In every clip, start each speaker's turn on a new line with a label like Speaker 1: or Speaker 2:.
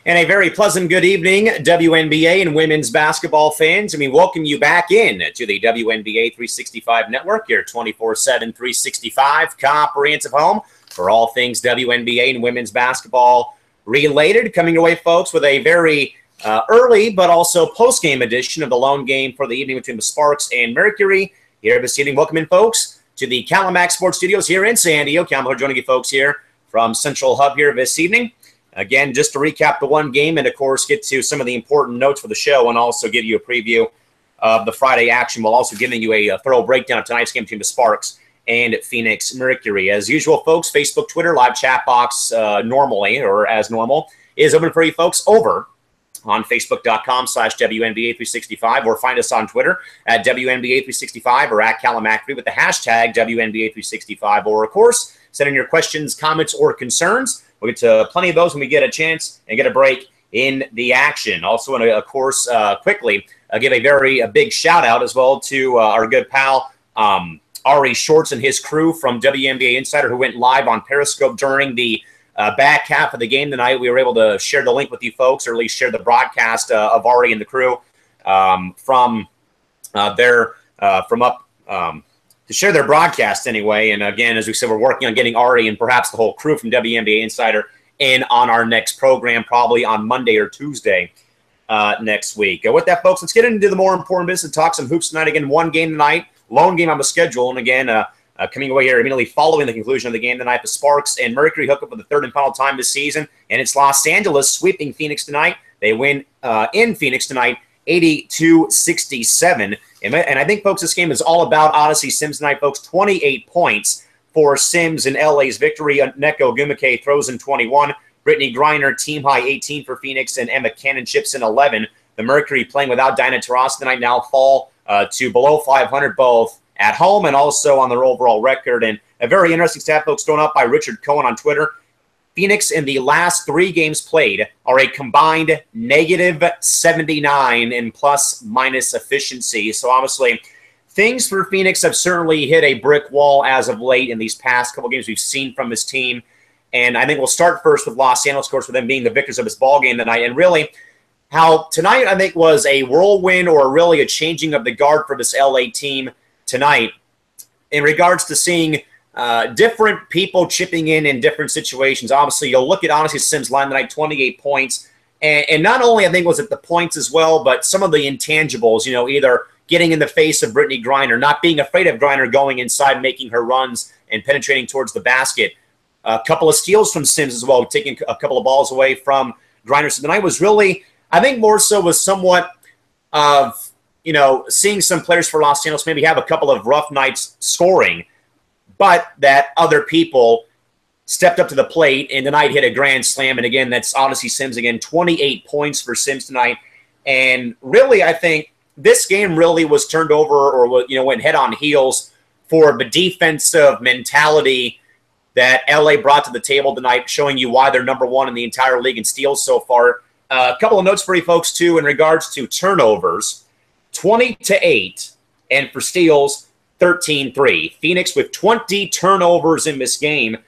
Speaker 1: And a very pleasant good evening, WNBA and women's basketball fans. And we welcome you back in to the WNBA 365 network, your 24/7 365 comprehensive home for all things WNBA and women's basketball related. Coming your way, folks, with a very early but also post-game edition of the lone game for the evening between the Sparks and Mercury. Here this evening, welcome in, folks, to the Calamac Sports Studios here in San Diego. Calamar joining you folks here from Central Hub here this evening. Again, just to recap the one game and, of course, get to some of the important notes for the show and also give you a preview of the Friday action while also giving you a thorough breakdown of tonight's game between the Sparks and Phoenix Mercury. As usual, folks, Facebook, Twitter, live chat box normally or as normal is open for you folks over on Facebook.com/WNBA365 or find us on Twitter at WNBA365 or at Calamac3 with the hashtag WNBA365 or, of course, send in your questions, comments, or concerns. We'll get to plenty of those when we get a chance and get a break in the action. Also want to, of course, quickly give a big shout-out as well to our good pal Ari Shorts and his crew from WNBA Insider who went live on Periscope during the back half of the game tonight. We were able to share the link with you folks, or at least share the broadcast of Ari and the crew to share their broadcast anyway. And again, as we said, we're working on getting Ari and perhaps the whole crew from WNBA Insider in on our next program, probably on Monday or Tuesday next week. With that, folks, let's get into the more important business and talk some hoops tonight. Again, one game tonight, lone game on the schedule. And again, coming away here immediately following the conclusion of the game tonight, the Sparks and Mercury hook up for the third and final time this season. And it's Los Angeles sweeping Phoenix tonight. They win in Phoenix tonight, 82-67. And I think, folks, this game is all about Odyssey Sims tonight, folks. 28 points for Sims in LA's victory. Neko Gumake throws in 21. Brittany Griner, team high 18 for Phoenix, and Emma Cannon chips in 11. The Mercury playing without Dinah Taurasi tonight now fall to below 500 both at home and also on their overall record. And a very interesting stat, folks, thrown up by Richard Cohen on Twitter. Phoenix in the last 3 games played are a combined -79 in plus-minus efficiency. So obviously, things for Phoenix have certainly hit a brick wall as of late in these past couple games we've seen from this team. And I think we'll start first with Los Angeles, of course, with them being the victors of this ball game tonight. And really, how tonight I think was a whirlwind or really a changing of the guard for this LA team tonight in regards to seeing different people chipping in different situations. Obviously, you'll look at Odyssey Sims' line tonight, 28 points. And not only, I think, was it the points as well, but some of the intangibles, you know, either getting in the face of Brittany Griner, not being afraid of Griner going inside, making her runs and penetrating towards the basket. A couple of steals from Sims as well, taking a couple of balls away from Griner. So tonight was really, I think more so was somewhat of, you know, seeing some players for Los Angeles maybe have a couple of rough nights scoring, but that other people stepped up to the plate and tonight hit a grand slam. And again, that's Odyssey Sims again, 28 points for Sims tonight. And really, I think this game really was turned over or, you know, went head on heels for the defensive mentality that LA brought to the table tonight, showing you why they're number 1 in the entire league in steals so far. A couple of notes for you folks, too, in regards to turnovers, 20-8, and for steals, 13-3. Phoenix with 20 turnovers in this game,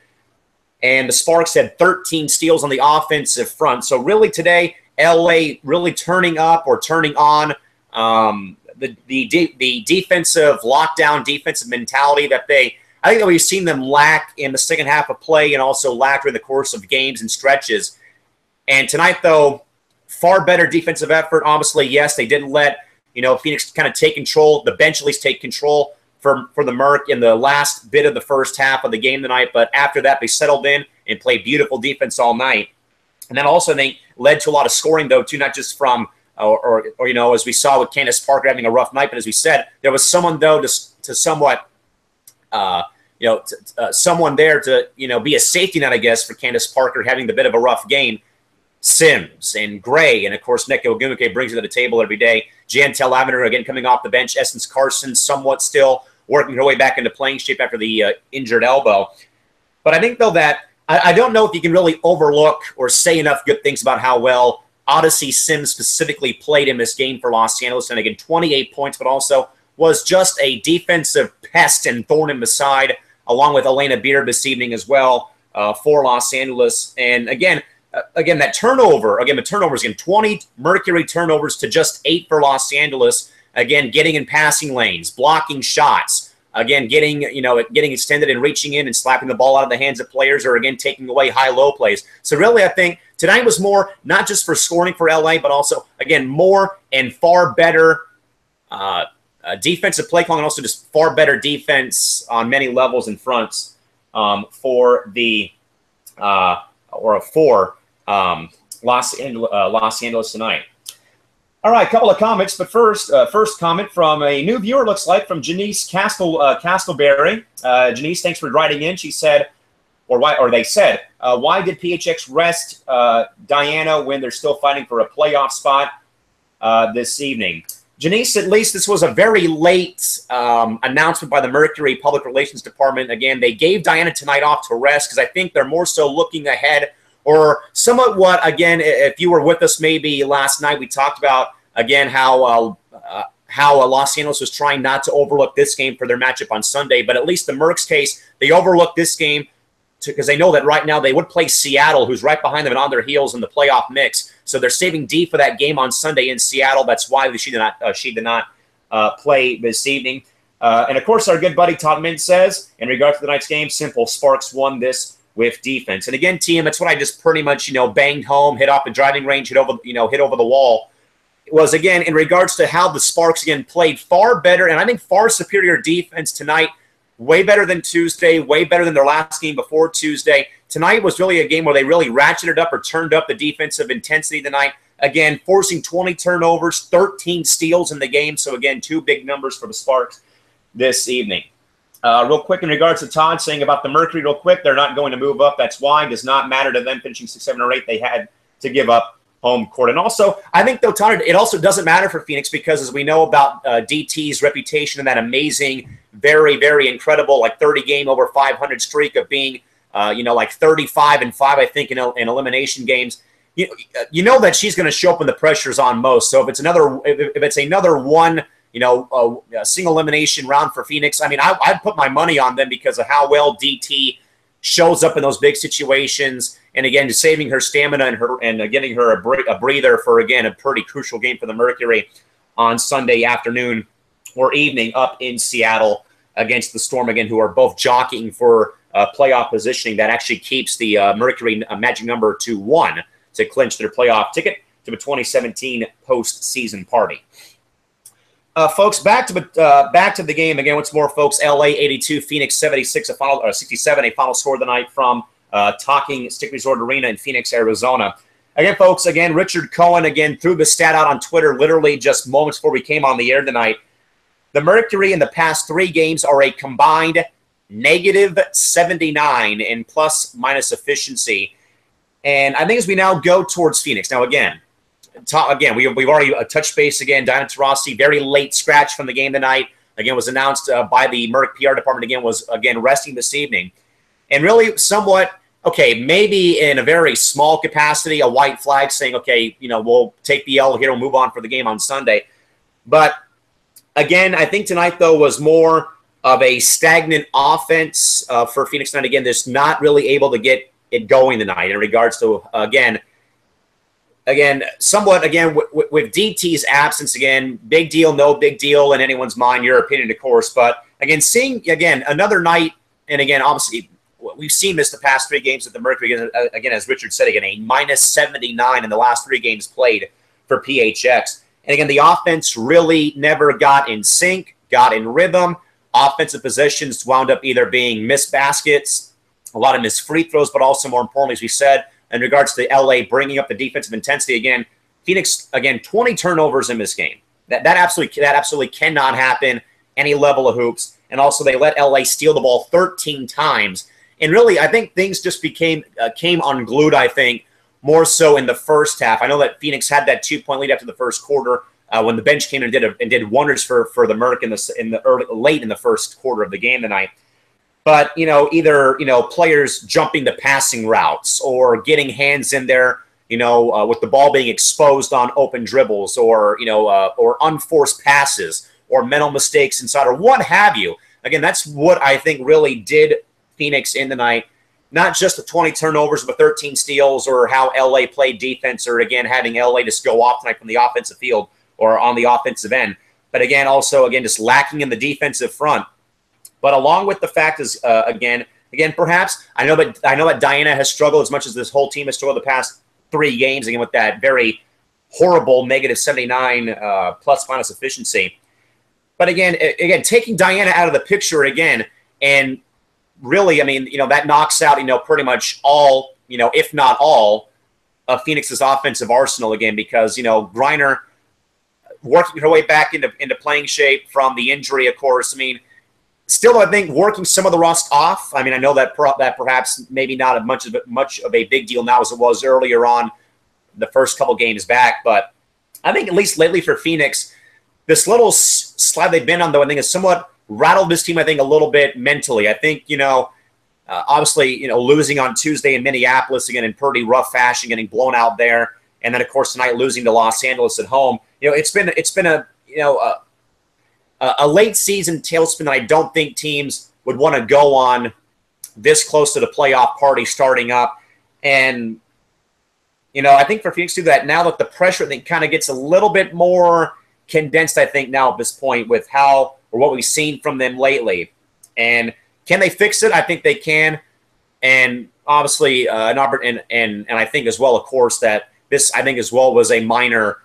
Speaker 1: and the Sparks had 13 steals on the offensive front. So really today, LA really turning up or turning on the defensive lockdown, defensive mentality that I think that we've seen them lack in the second half of play and also lack during the course of games and stretches. And tonight, though, far better defensive effort. Obviously, yes, they didn't let, you know, Phoenix kind of take control, the bench at least take control for the Merc in the last bit of the first half of the game tonight. But after that, they settled in and played beautiful defense all night. And that also, I think, led to a lot of scoring, though, too, not just from, or you know, as we saw with Candace Parker having a rough night. But as we said, there was someone, though, to somewhat, someone there to, you know, be a safety net, I guess, for Candace Parker having a bit of a rough game. Sims and Gray, and of course, Neko Gumake brings it to the table every day. Jantel Lavender, again, coming off the bench. Essence Carson, somewhat still working her way back into playing shape after the injured elbow. But I think, though, that I don't know if you can really overlook or say enough good things about how well Odyssey Sims specifically played in this game for Los Angeles. And again, 28 points, but also was just a defensive pest and thorn in the side, along with Elena Beard this evening as well for Los Angeles. And again, again, that turnover, again, the turnovers, again, 20 Mercury turnovers to just 8 for Los Angeles. Again, getting in passing lanes, blocking shots, again, getting extended and reaching in and slapping the ball out of the hands of players, or again, taking away high-low plays. So really, I think tonight was more not just for scoring for LA, but also, again, more and far better defensive play calling, and also just far better defense on many levels and fronts for Los Angeles tonight. All right, a couple of comments, but first comment from a new viewer, looks like, from Janice Castleberry. Janice, thanks for writing in. She said, they said, why did PHX rest Diana when they're still fighting for a playoff spot this evening? Janice, at least this was a very late announcement by the Mercury Public Relations Department. Again, they gave Diana tonight off to rest because I think they're more so looking ahead, or somewhat what, again, if you were with us maybe last night, we talked about, again, how Los Angeles was trying not to overlook this game for their matchup on Sunday. But at least the Mercs case, they overlooked this game because they know that right now they would play Seattle, who's right behind them and on their heels in the playoff mix. So they're saving D for that game on Sunday in Seattle. That's why she did not play this evening. And, of course, our good buddy Todd Mintz says, in regard to the night's game, simple, Sparks won this with defense. And again, team, that's what I just pretty much, banged home, hit off the driving range, hit over the wall. It was, again, in regards to how the Sparks, again, played far better, and I think far superior defense tonight, way better than Tuesday, way better than their last game before Tuesday. Tonight was really a game where they really ratcheted up or turned up the defensive intensity tonight. Again, forcing 20 turnovers, 13 steals in the game. So, again, 2 big numbers for the Sparks this evening. Real quick, in regards to Todd saying about the Mercury, real quick, they're not going to move up. That's why. It does not matter to them finishing 6, 7, or 8. They had to give up home court. And also, I think, though, Todd, it also doesn't matter for Phoenix because, as we know about DT's reputation and that amazing, very, very incredible, like 30-game over 500 streak of being, like 35-5, I think, in elimination games. You know that she's going to show up when the pressure's on most. So if it's another one, a single elimination round for Phoenix, I mean, I'd put my money on them because of how well DT shows up in those big situations. And again, saving her stamina and giving her a breather for, again, a pretty crucial game for the Mercury on Sunday afternoon or evening up in Seattle against the Storm, again, who are both jockeying for playoff positioning. That actually keeps the Mercury magic number to 1 to clinch their playoff ticket to the 2017 postseason party. Folks, back to the game again. Once more, folks. LA 82, Phoenix 76, 67, a final score of the night from Talking Stick Resort Arena in Phoenix, Arizona. Again, folks. Again, Richard Cohen again threw the stat out on Twitter literally just moments before we came on the air tonight. The Mercury in the past 3 games are a combined -79 in plus-minus efficiency, and I think as we now go towards Phoenix, now again. We've already touched base again. Diana Taurasi, very late scratch from the game tonight. Again, was announced by the Merc PR department. Again, was resting this evening, and really somewhat maybe in a very small capacity, a white flag saying, okay, we'll take the L here, we'll move on for the game on Sunday. But again, I think tonight though was more of a stagnant offense for Phoenix tonight. Again, just not really able to get it going tonight in regards to Again, somewhat, with DT's absence, again, big deal, no big deal in anyone's mind, your opinion, of course. But, again, seeing, another night, and, again, obviously, we've seen this the past 3 games at the Mercury. Again, as Richard said, again, a -79 in the last 3 games played for PHX. And, again, the offense really never got in sync, got in rhythm. Offensive possessions wound up either being missed baskets, a lot of missed free throws, but also, more importantly, as we said, in regards to LA bringing up the defensive intensity again, Phoenix, 20 turnovers in this game. That absolutely cannot happen any level of hoops. And also they let LA steal the ball 13 times. And really, I think things just came unglued, I think, more so in the first half. I know that Phoenix had that 2-point lead after the first quarter when the bench came in and did wonders for the Merc late in the first quarter of the game tonight. But, either, players jumping the passing routes or getting hands in there, with the ball being exposed on open dribbles or unforced passes or mental mistakes inside or what have you. Again, that's what I think really did Phoenix in tonight. not just the 20 turnovers, but 13 steals, or how LA played defense, or again, having LA just go off tonight from the offensive field or on the offensive end. But again, also, again, just lacking in the defensive front. But along with the fact is, again, perhaps I know that Diana has struggled as much as this whole team has struggled the past 3 games, again, with that very horrible negative 79 plus-minus efficiency. But again, taking Diana out of the picture again, and really, I mean, that knocks out, pretty much all, if not all, of Phoenix's offensive arsenal again, because, Griner working her way back into playing shape from the injury, of course. I mean, still, I think working some of the rust off. I mean, I know that perhaps maybe not as much of a big deal now as it was earlier on the first couple games back, but I think at least lately for Phoenix, this little slide they've been on, though, I think has somewhat rattled this team, I think, a little bit mentally. I think, obviously, losing on Tuesday in Minneapolis again in pretty rough fashion, getting blown out there, and then, of course, tonight losing to Los Angeles at home. It's been a late season tailspin that I don't think teams would want to go on this close to the playoff party starting up. And, I think for Phoenix to do that, now that the pressure, I think, kind of gets a little bit more condensed, I think, now at this point with how or what we've seen from them lately. And can they fix it? I think they can. And obviously, and I think as well, of course, that this, I think, as well was a minor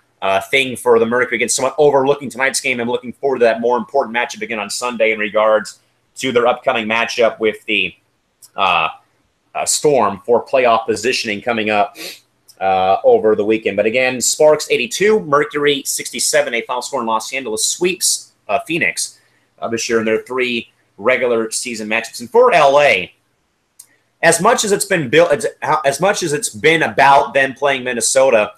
Speaker 1: thing for the Mercury, again, somewhat overlooking tonight's game and looking forward to that more important matchup again on Sunday in regards to their upcoming matchup with the Storm for playoff positioning coming up over the weekend. But again, Sparks 82, Mercury 67, a final score in Los Angeles sweeps Phoenix this year in their 3 regular season matchups. And for LA, as much as it's been about them playing Minnesota,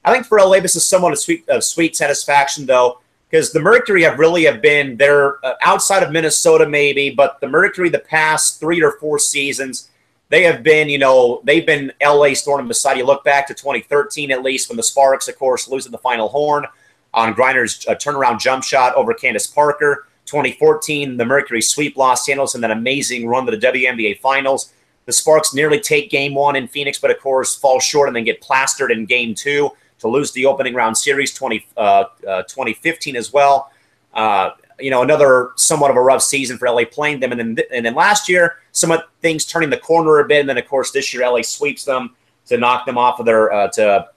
Speaker 1: I think for LA this is somewhat a sweet satisfaction, though, because the Mercury have been there outside of Minnesota maybe, but the Mercury the past 3 or 4 seasons, they have been, they've been LA's thorn in the side. You look back to 2013 at least, when the Sparks, of course, lose at the final horn on Griner's turnaround jump shot over Candace Parker. 2014, the Mercury sweep Los Angeles in that amazing run to the WNBA Finals. The Sparks nearly take Game 1 in Phoenix, but of course fall short and then get plastered in Game 2 to lose the opening round series. 2015 as well. Another somewhat of a rough season for LA playing them, and then last year, somewhat things turning the corner a bit, and then of course this year LA sweeps them to knock them off of their to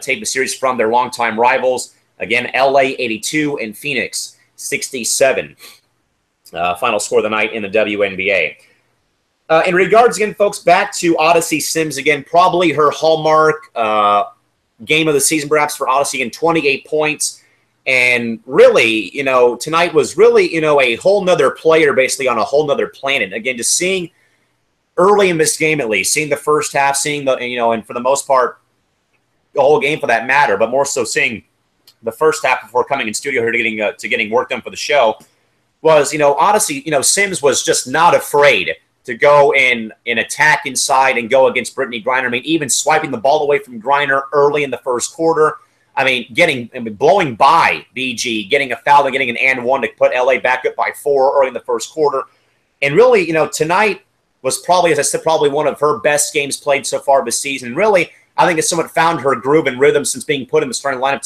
Speaker 1: take the series from their longtime rivals. Again, LA 82 and Phoenix 67. Final score of the night in the WNBA. In regards, again, folks, back to Odyssey Sims again, probably her hallmark game of the season, perhaps for Odyssey, in 28 points. And really, tonight was really, a whole nother player basically on a whole nother planet. Again, just seeing early in this game, at least, seeing the first half, seeing the, and for the most part, the whole game for that matter, but more so seeing the first half before coming in studio here to getting work done for the show, was, Odyssey, Sims was just not afraid to go in attack inside and go against Brittany Griner. I mean, even swiping the ball away from Griner early in the first quarter. I mean, blowing by BG, getting a foul and getting an and one to put LA back up by 4 early in the first quarter. And really, tonight was probably, as I said, probably one of her best games played so far this season. Really, I think it's somewhat found her groove and rhythm since being put in the starting lineup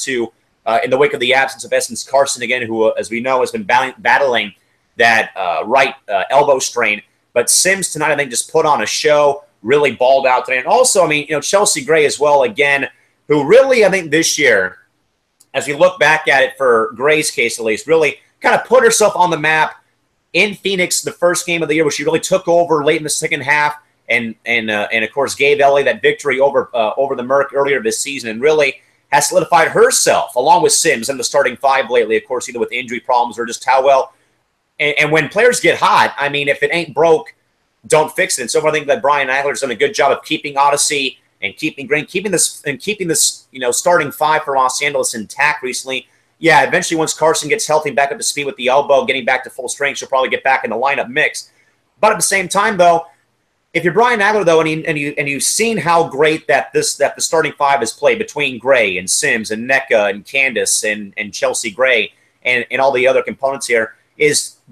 Speaker 1: in the wake of the absence of Essence Carson again, who, as we know, has been battling that right elbow strain. But Sims tonight, I think, just put on a show, really balled out today. And also, I mean, Chelsea Gray as well, again, who really, I think, this year, as we look back at it for Gray's case at least, really kind of put herself on the map in Phoenix the first game of the year, where she really took over late in the second half and of course, gave LA that victory over the Merc earlier this season, and really has solidified herself, along with Sims, in the starting 5 lately, of course, either with injury problems or just how well. And when players get hot, I mean, if it ain't broke, don't fix it. And so I think that Brian Agler's done a good job of keeping Odyssey and keeping this starting 5 for Los Angeles intact recently. Yeah, eventually once Carson gets healthy, back up to speed with the elbow, getting back to full strength, she'll probably get back in the lineup mix. But at the same time, though, if you're Brian Agler, though, and you've seen how great that the starting 5 is played between Gray and Sims and NECA and Candace and Chelsea Gray and all the other components here,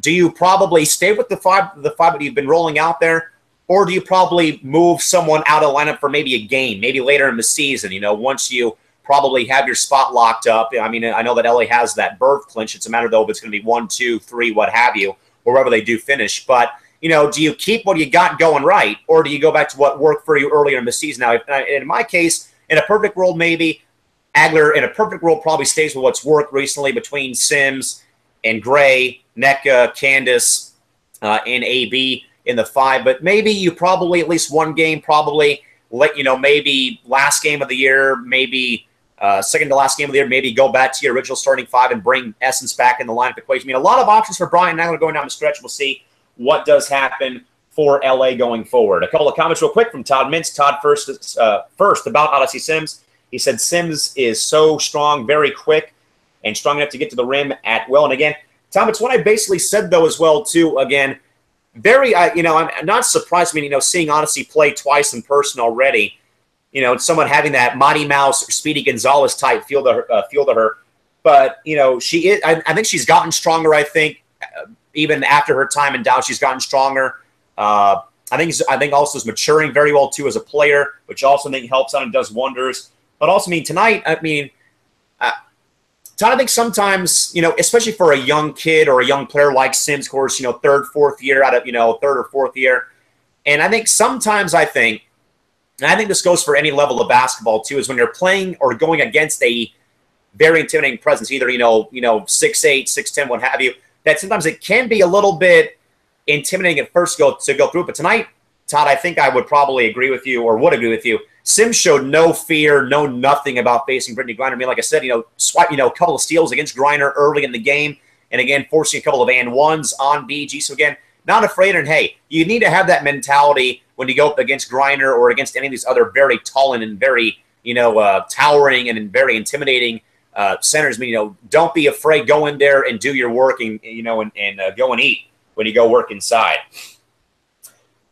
Speaker 1: do you probably stay with the five that you've been rolling out there, Or do you probably move someone out of the lineup for maybe a game, maybe later in the season, once you probably have your spot locked up? I mean, I know that LA has that berth clinch. It's a matter, though, if it's going to be 1, 2, 3, what have you, or wherever they do finish. But, do you keep what you got going right, or do you go back to what worked for you earlier in the season? Now, in my case, in a perfect world, maybe Agler, in a perfect world, probably stays with what's worked recently between Sims and Gray, NECA, Candace, and AB in the 5. But maybe you probably at least one game, probably maybe last game of the year, maybe second to last game of the year, maybe go back to your original starting 5 and bring Essence back in the lineup equation. I mean, a lot of options for Brian Agler going down the stretch. We'll see what does happen for LA going forward. A couple of comments real quick from Todd Mintz. Todd, first about Odyssey Sims. He said Sims is so strong, very quick, and strong enough to get to the rim at will. And again, Tom, it's what I basically said, though, as well, too. Again, very, I'm not surprised. I mean, seeing Odyssey play twice in person already, someone having that Mighty Mouse or Speedy Gonzalez type feel to her. But, she is, I think she's gotten stronger, I think, even after her time in Dow, she's gotten stronger. I think also is maturing very well, too, as a player, which also I think helps out and does wonders. But also, tonight, Todd, I think sometimes, especially for a young kid or a young player like Sims, of course, third, fourth year out of, third or fourth year. And I think sometimes and I think this goes for any level of basketball too, is when you're playing or going against a very intimidating presence, either, 6'8", 6'10", what have you, that sometimes it can be a little bit intimidating at first to go through. But tonight, Todd, I think I would probably agree with you or would agree with you. Sims showed no fear, no nothing about facing Brittany Griner. I mean, like I said, swipe, a couple of steals against Griner early in the game, and again, forcing a couple of and ones on BG. So again, not afraid. And hey, you need to have that mentality when you go up against Griner or against any of these other very tall and very, towering and very intimidating centers. I mean, don't be afraid. Go in there and do your work, and go and eat when you go work inside.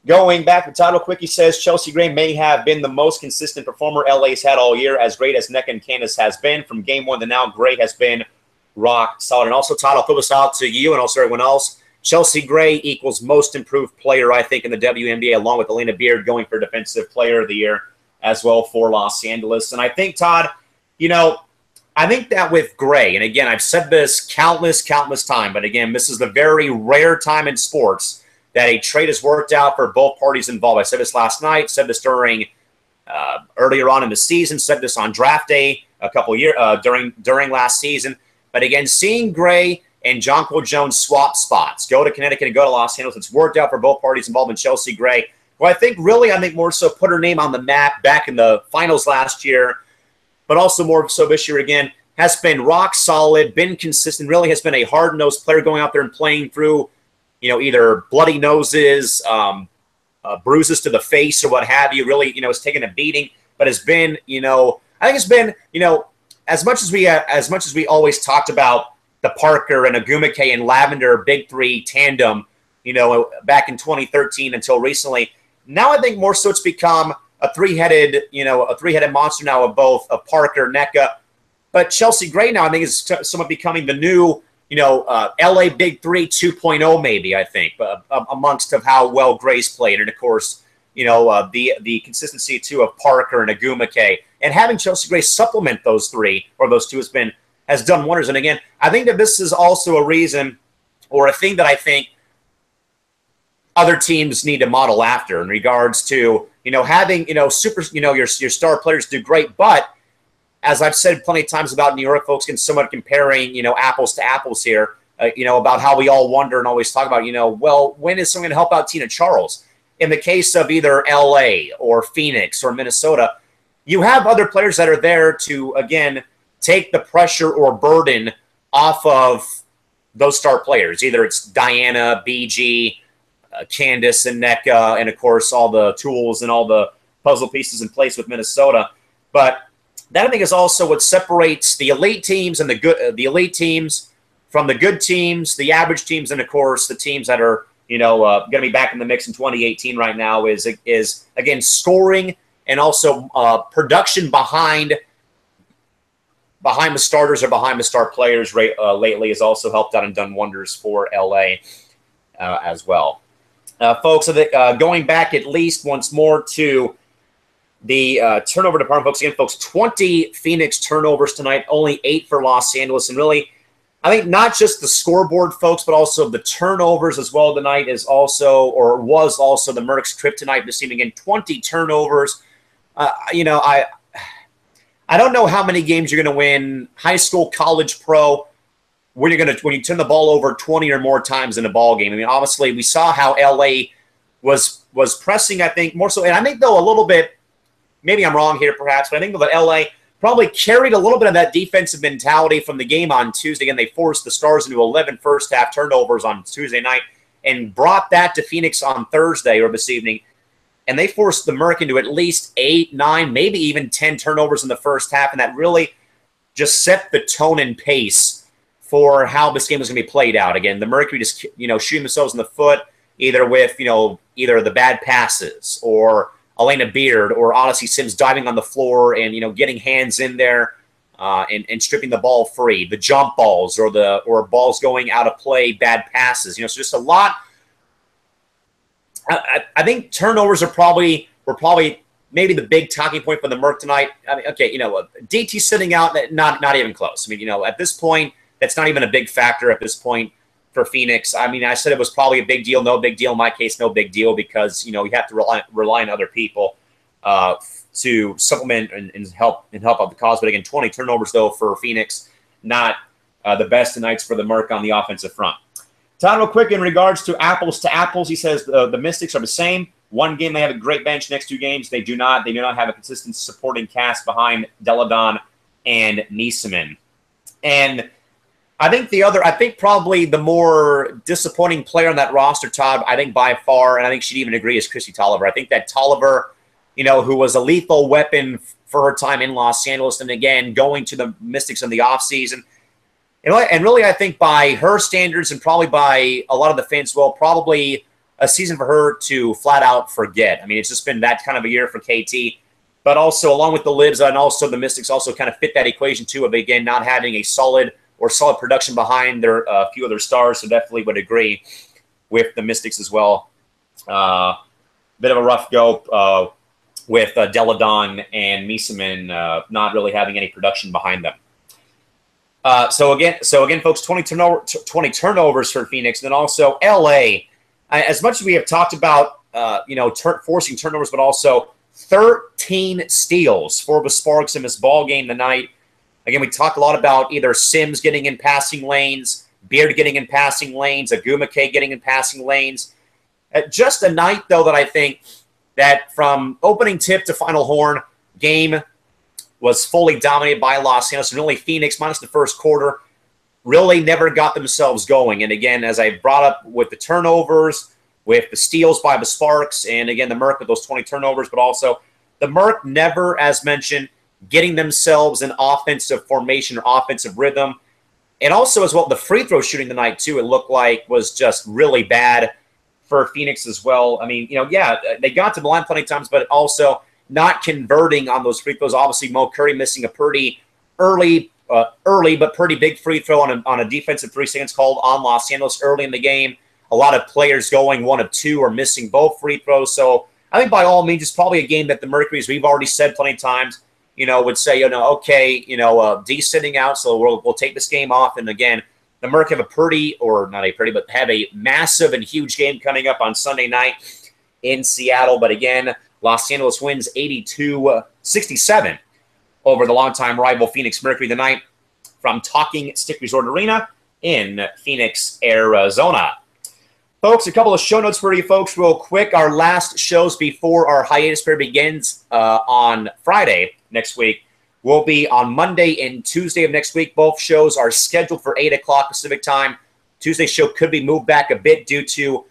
Speaker 1: Going back to Todd quick, he says Chelsea Gray may have been the most consistent performer LA's had all year, as great as NECA and Candace has been. From game 1 to now, Gray has been rock solid. And also, Todd, I'll throw this out to you and also everyone else. Chelsea Gray equals most improved player, I think, in the WNBA, along with Elena Beard going for Defensive Player of the Year as well for Los Angeles. And I think, Todd, I think that with Gray, and again, I've said this countless time, but again, this is the very rare time in sports that a trade has worked out for both parties involved. I said this last night, said this during earlier on in the season, said this on draft day a couple of years during last season. But again, seeing Gray and Jonquil Jones swap spots, go to Connecticut and go to Los Angeles, it's worked out for both parties involved in Chelsea Gray, who I think more so put her name on the map back in the finals last year, but also more so this year again, has been rock solid, been consistent, really has been a hard-nosed player going out there and playing through either bloody noses, bruises to the face or what have you, really, has taken a beating, but has been, I think it's been, as much as we always talked about the Parker and Agumake and Lavender Big Three tandem, back in 2013 until recently, now I think more so it's become a three-headed monster now of Parker, NECA, but Chelsea Gray now I think is somewhat becoming the new, LA Big Three 2.0 maybe, I think, amongst of how well Gray's played. And, of course, the consistency, too, of Parker and Agumake. And having Chelsea Gray supplement those three, or those two, has done wonders. And, again, I think that this is also a reason or a thing that I think other teams need to model after in regards to, having, your star players do great, but as I've said plenty of times about New York, folks can somewhat comparing, apples to apples here, about how we all wonder and always talk about, well, when is someone going to help out Tina Charles? In the case of either LA or Phoenix or Minnesota, you have other players that are there to, again, take the pressure or burden off of those star players. Either it's Diana, BG, Candace, and NECA, and, of course, all the tools and all the puzzle pieces in place with Minnesota. But that, I think, is also what separates the elite teams and the elite teams from the good teams, the average teams, and, of course, the teams that are, going to be back in the mix in 2018 right now is again, scoring and also production behind the starters or behind the star players lately has also helped out and done wonders for LA as well. Folks, going back at least once more to the turnover department, folks. Again, folks, 20 Phoenix turnovers tonight, only 8 for Los Angeles. And really, I think not just the scoreboard, folks, but also the turnovers as well tonight is also, or was also, the Mercs' kryptonite this evening. Again, 20 turnovers. I don't know how many games you're going to win, high school, college, pro, when you turn the ball over 20 or more times in a ball game. I mean, obviously, we saw how LA was pressing, I think, more so. And I think, though, a little bit, maybe I'm wrong here perhaps, but I think that LA probably carried a little bit of that defensive mentality from the game on Tuesday, and they forced the Stars into 11 first-half turnovers on Tuesday night and brought that to Phoenix on Thursday or this evening. And they forced the Merc into at least 8, 9, maybe even 10 turnovers in the first half, and that really just set the tone and pace for how this game was going to be played out. Again, the Mercury just, shooting themselves in the foot, either with, either the bad passes or Elena Beard or Odyssey Sims diving on the floor and, getting hands in there and stripping the ball free, the jump balls or balls going out of play, bad passes, so just a lot. I think turnovers were probably maybe the big talking point for the Merc tonight. I mean, okay, DT sitting out, not even close. I mean, at this point, that's not even a big factor at this point for Phoenix. I mean, I said it was probably a big deal, no big deal. In my case, no big deal because, you have to rely on other people to supplement and help out the cause. But again, 20 turnovers, though, for Phoenix, not the best nights for the Merc on the offensive front. Todd, real quick, in regards to apples, he says the Mystics are the same. One game they have a great bench. Next 2 games they do not. They do not have a consistent supporting cast behind Deladon and Niesemann. And I think probably the more disappointing player on that roster, Todd, I think by far, and I think she'd even agree, is Chrissy Tolliver. I think that Tolliver, who was a lethal weapon for her time in Los Angeles, and again, going to the Mystics in the offseason. And really, I think by her standards and probably by a lot of the fans, probably a season for her to flat out forget. I mean, it's just been that kind of a year for KT. But also, along with the Libs and also the Mystics also kind of fit that equation, too, of, again, not having a solid production behind their few of their stars, so definitely would agree with the Mystics as well. Bit of a rough go with Deladon and Niesemann not really having any production behind them. So again, folks, 20 turnovers for Phoenix, and then also LA. As much as we have talked about, forcing turnovers, but also 13 steals for the Sparks in this ball game tonight. Again, we talk a lot about either Sims getting in passing lanes, Beard getting in passing lanes, Agumake getting in passing lanes. Just a night, though, that I think that from opening tip to final horn, game was fully dominated by Los Angeles. And really, Phoenix, minus the first quarter, really never got themselves going. And again, as I brought up with the turnovers, with the steals by the Sparks, and again, the Merc with those 20 turnovers, but also the Merc never, as mentioned, getting themselves an offensive formation or offensive rhythm. And also as well, the free throw shooting tonight, too, it looked like was just really bad for Phoenix as well. I mean, they got to the line plenty of times, but also not converting on those free throws. Obviously, Mo Curry missing a pretty early but pretty big free throw on a defensive 3 seconds called on Los Angeles early in the game. A lot of players going 1 of 2 or missing both free throws. So I think by all means, it's probably a game that the Mercury, as we've already said plenty of times, would say, okay, D sitting out, so we'll take this game off. And again, the Merc have have a massive and huge game coming up on Sunday night in Seattle. But again, Los Angeles wins 82-67 over the longtime rival Phoenix Mercury tonight from Talking Stick Resort Arena in Phoenix, Arizona. Folks, a couple of show notes for you folks real quick. Our last shows before our hiatus period begins on Friday next week will be on Monday and Tuesday of next week. Both shows are scheduled for 8 o'clock Pacific time. Tuesday's show could be moved back a bit due to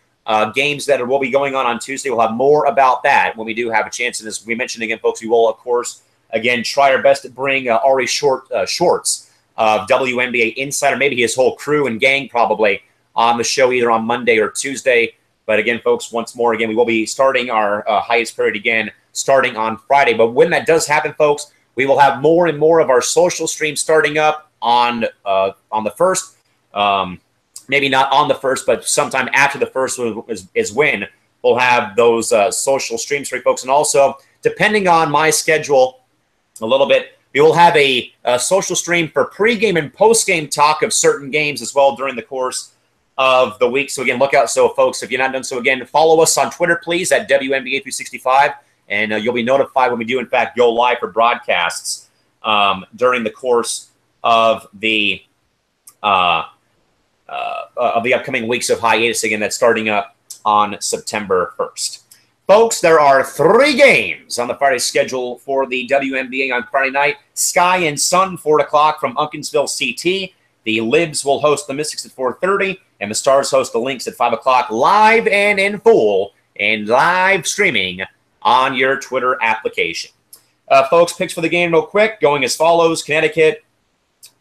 Speaker 1: games that will be going on Tuesday. We'll have more about that when we do have a chance. And as we mentioned again, folks, we will, of course, again, try our best to bring Ari Schwartz of Wnba Insider, maybe his whole crew and gang probably, on the show either on Monday or Tuesday. But again, folks, once more, again, we will be starting our hiatus period again starting on Friday. But when that does happen, folks, we will have more and more of our social streams starting up on the first. maybe not on the first, but sometime after the first is when we'll have those social streams for you folks. And also, depending on my schedule a little bit, we will have a social stream for pregame and postgame talk of certain games as well during the course of the week. So again, look out. So folks, if you're not done so, again, follow us on Twitter, please, at WNBA 365, and you'll be notified when we do, in fact, go live for broadcasts during the course of the upcoming weeks of hiatus. Again, that's starting up on September 1st. Folks, there are 3 games on the Friday schedule for the WNBA on Friday night. Sky and Sun, 4 o'clock from Uncasville CT. The Libs will host the Mystics at 4:30, and the Stars host the Lynx at 5 o'clock, live and in full, and live streaming on your Twitter application. Folks, picks for the game real quick, going as follows. Connecticut,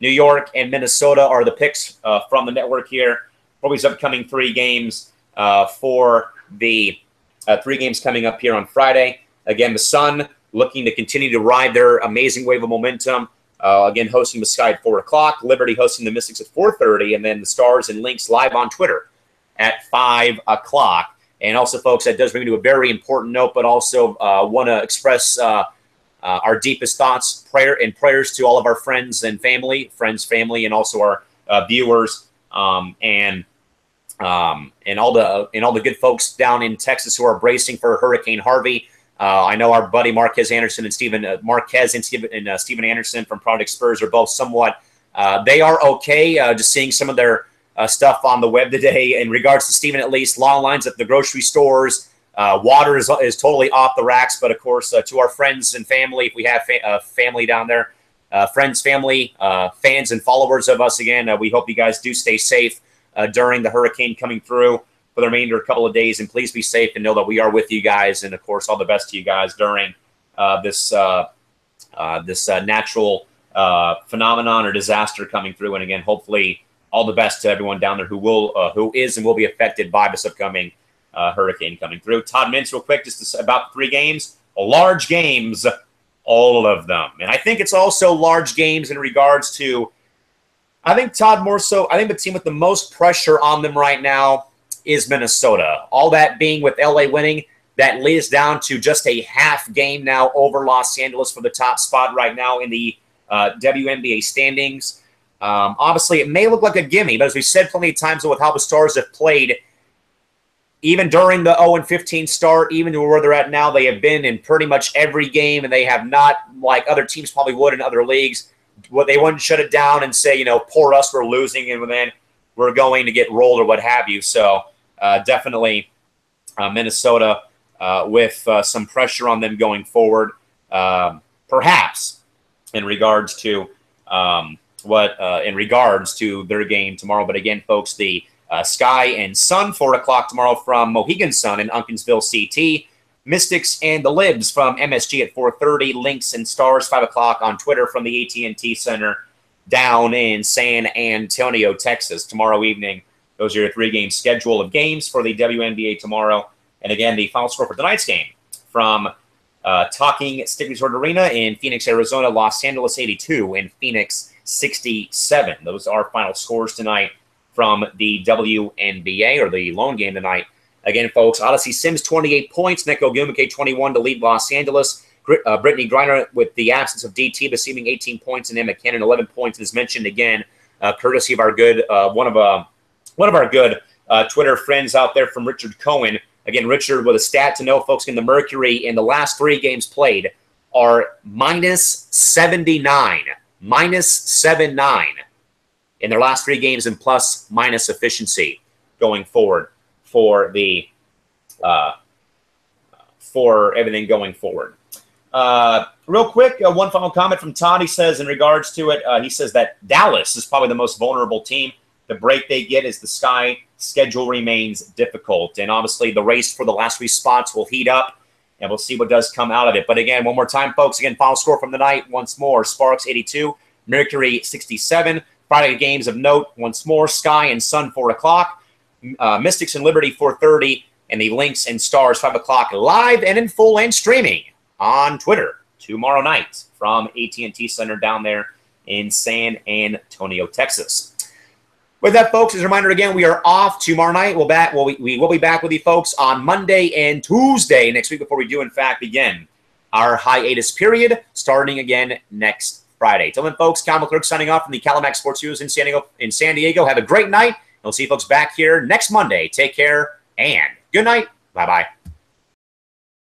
Speaker 1: New York, and Minnesota are the picks from the network here for these upcoming 3 games for the 3 games coming up here on Friday. Again, the Sun looking to continue to ride their amazing wave of momentum. Again, hosting the Sky at 4 o'clock, Liberty hosting the Mystics at 4:30, and then the Stars and Lynx live on Twitter at 5 o'clock. And also, folks, that does bring me to a very important note, but also want to express our deepest thoughts, prayers to all of our friends and family, and also our viewers, and all the good folks down in Texas who are bracing for Hurricane Harvey. I know our buddy Marquez Anderson and Stephen Anderson from Project Spurs are both somewhat. They are okay. Just seeing some of their stuff on the web today in regards to Stephen, at least long lines at the grocery stores. Water is totally off the racks. But of course, to our friends and family, if we have family down there, friends, family, fans, and followers of us, again, we hope you guys do stay safe during the hurricane coming through for the remainder of a couple of days, and please be safe and know that we are with you guys, and of course, all the best to you guys during this natural phenomenon or disaster coming through. And again, hopefully, all the best to everyone down there who is and will be affected by this upcoming hurricane coming through. Todd Mintz, real quick, just about 3 games, large games, all of them, and I think it's also large games in regards to. I think Todd more so. I think the team with the most pressure on them right now is Minnesota. All that being with LA winning, that leads down to just a half game now over Los Angeles for the top spot right now in the WNBA standings. Obviously, it may look like a gimme, but as we said plenty of times with how the Stars have played, even during the 0-15 start, even to where they're at now, they have been in pretty much every game, and they have not, like other teams probably would in other leagues, they wouldn't shut it down and say, poor us, we're losing, and then we're going to get rolled or what have you. So definitely Minnesota with some pressure on them going forward, perhaps in regards to their game tomorrow. But again, folks, the Sky and Sun, 4 o'clock tomorrow from Mohegan Sun in Uncasville CT. Mystics and the Libs from MSG at 4:30. Lynx and Stars, 5 o'clock on Twitter from the AT&T Center down in San Antonio, Texas, tomorrow evening. Those are your 3-game schedule of games for the WNBA tomorrow. And again, the final score for tonight's game from Talking Stick Resort Arena in Phoenix, Arizona, Los Angeles 82 and Phoenix 67. Those are final scores tonight from the WNBA, or the lone game tonight. Again, folks, Odyssey Sims 28 points, Neko Gumake 21 to lead Los Angeles. Brittany Griner with the absence of DT receiving 18 points, and Emma Cannon 11 points. As mentioned again, courtesy of our good one of our good Twitter friends out there from Richard Cohen. Again, Richard with a stat to know, folks, in the Mercury in the last 3 games played are minus 79 in their last 3 games in plus minus efficiency going forward for the for everything going forward. Real quick, one final comment from Todd. He says in regards to it, he says that Dallas is probably the most vulnerable team. The break they get is the Sky schedule remains difficult. And obviously the race for the last 3 spots will heat up, and we'll see what does come out of it. But again, one more time, folks, again, final score from the night once more. Sparks 82, Mercury 67. Friday games of note once more, Sky and Sun 4 o'clock. Mystics and Liberty 4:30, and the Lynx and Stars 5 o'clock live and in full and streaming on Twitter tomorrow night from AT&T Center down there in San Antonio, Texas. With that, folks, as a reminder again, we are off tomorrow night. We will be back with you folks on Monday and Tuesday next week before we do, in fact, begin our hiatus period, starting again next Friday. Till then, folks, Cal McClurg signing off from the Calimax Sports Studios in San Diego. Have a great night. We'll see you folks back here next Monday. Take care and good night. Bye-bye.